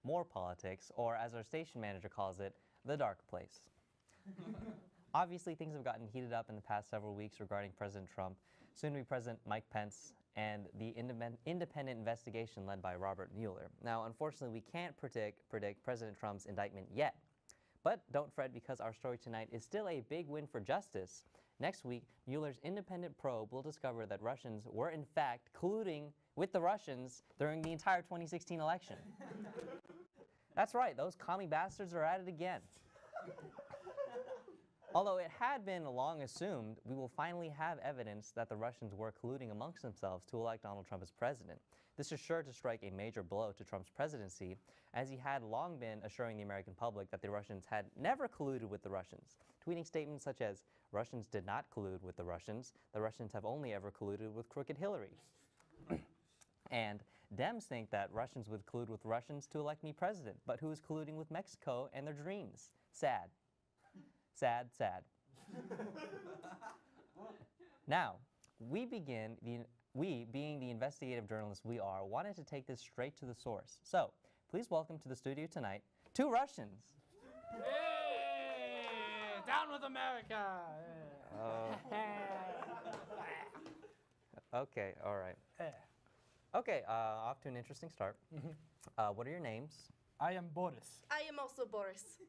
more politics, or as our station manager calls it, the dark place. Obviously, things have gotten heated up in the past several weeks regarding President Trump, soon-to-be President Mike Pence, and the independent investigation led by Robert Mueller. Now, unfortunately, we can't predict President Trump's indictment yet. But don't fret, because our story tonight is still a big win for justice. Next week, Mueller's independent probe will discover that Russians were in fact colluding with the Russians during the entire 2016 election. That's right, those commie bastards are at it again. Although it had been long assumed, we will finally have evidence that the Russians were colluding amongst themselves to elect Donald Trump as president. This is sure to strike a major blow to Trump's presidency, as he had long been assuring the American public that the Russians had never colluded with the Russians, tweeting statements such as, "Russians did not collude with the Russians have only ever colluded with crooked Hillary." And Dems think that Russians would collude with Russians to elect me president, but who is colluding with Mexico and their dreams? Sad. Sad, sad. Now, we, being the investigative journalists we are, wanted to take this straight to the source. So, please welcome to the studio tonight, two Russians. Hey! Down with America! Okay, all right. Okay, off to an interesting start. What are your names? I am Boris. I am also Boris.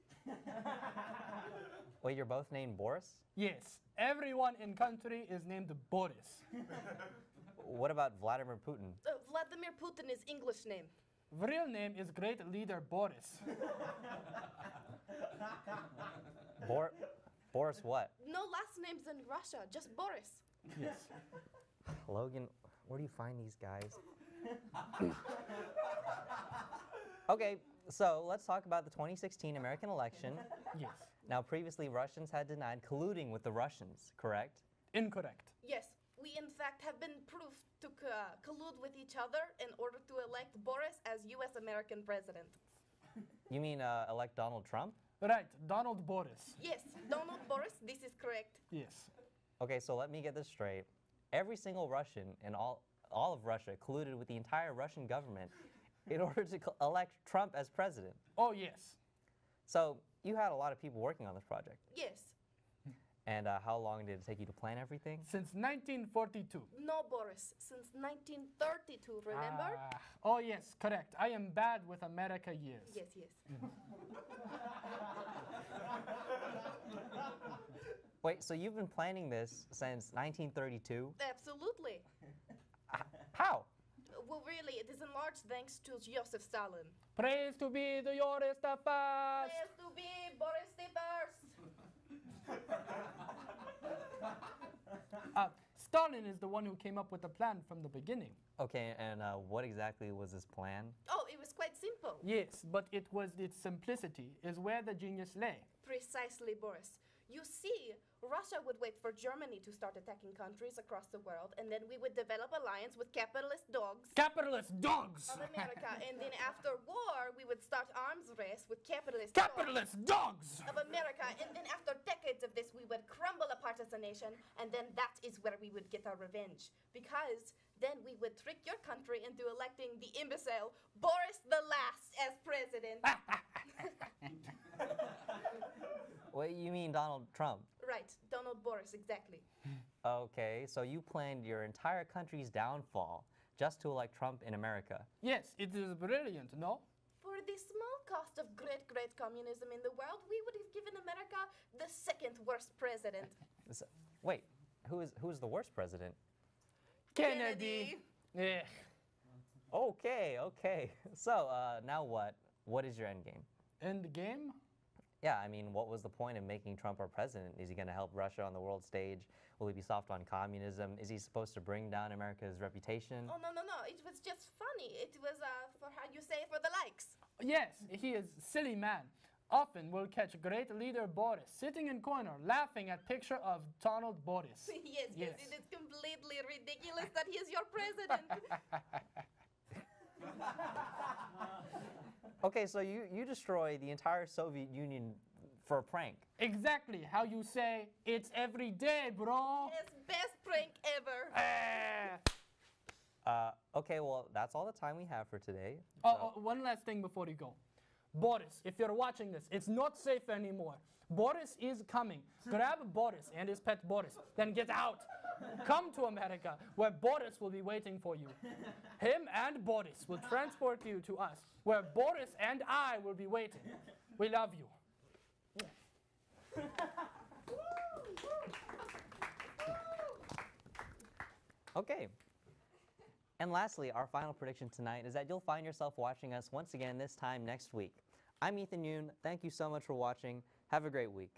Wait, you're both named Boris? Yes, everyone in country is named Boris. What about Vladimir Putin? Vladimir Putin is English name. Real name is great leader Boris. Boris what? No last names in Russia, just Boris. Yes. Logan, where do you find these guys? Okay, so let's talk about the 2016 American election. Yes. Now, previously, Russians had denied colluding with the Russians, correct? Incorrect. Yes, we in fact have been proved to collude with each other in order to elect Boris as U.S. American president. You mean elect Donald Trump? Right, Donald Boris. Yes, Donald Boris, this is correct. Yes. Okay, so let me get this straight. Every single Russian in all of Russia colluded with the entire Russian government in order to elect Trump as president. Oh, yes. So you had a lot of people working on this project. Yes. And how long did it take you to plan everything? Since 1942. No, Boris, since 1932, remember? Oh, yes, correct. I am bad with America years. Yes, yes. Wait, so you've been planning this since 1932? Absolutely. How? Well, really, it is in large thanks to Joseph Stalin. Praise to be the Boris the First. Praise to be Boris the First. Stalin is the one who came up with the plan from the beginning. Okay, and what exactly was this plan? Oh, it was quite simple. Yes, but its simplicity is where the genius lay. Precisely, Boris. You see, Russia would wait for Germany to start attacking countries across the world, and then we would develop alliance with capitalist dogs Capitalist dogs! of America. And then after war, we would start arms race with capitalist Capitalist dogs! of America. And then after decades of this, we would crumble apart as a nation, and then that is where we would get our revenge. Because then we would trick your country into electing the imbecile Boris the Last as president. Wait, you mean Donald Trump? Right, Donald Boris, exactly. Okay, so you planned your entire country's downfall just to elect Trump in America. Yes, it is brilliant, no? For the small cost of great communism in the world, we would have given America the second worst president. Wait, who's the worst president? Kennedy! Ugh. Okay. So, now what? What is your end game? End game? Yeah, I mean, what was the point of making Trump our president? Is he going to help Russia on the world stage? Will he be soft on communism? Is he supposed to bring down America's reputation? Oh, no. It was just funny. It was, for how you say, for the likes. Yes, he is silly man. Often we'll catch great leader Boris sitting in corner laughing at picture of Donald Boris. Yes, it is completely ridiculous that he is your president. Okay, so you destroy the entire Soviet Union for a prank. Exactly how you say, it's every day, bro. Yes, best prank ever. Okay, well, that's all the time we have for today. One last thing before you go. Boris, if you're watching this, it's not safe anymore. Boris is coming. Grab Boris and his pet Boris, then get out. Come to America, where Boris will be waiting for you. Him and Boris will transport you to us, where Boris and I will be waiting. We love you. Okay. And lastly, our final prediction tonight is that you'll find yourself watching us once again this time next week. I'm Ethan Yoon. Thank you so much for watching. Have a great week.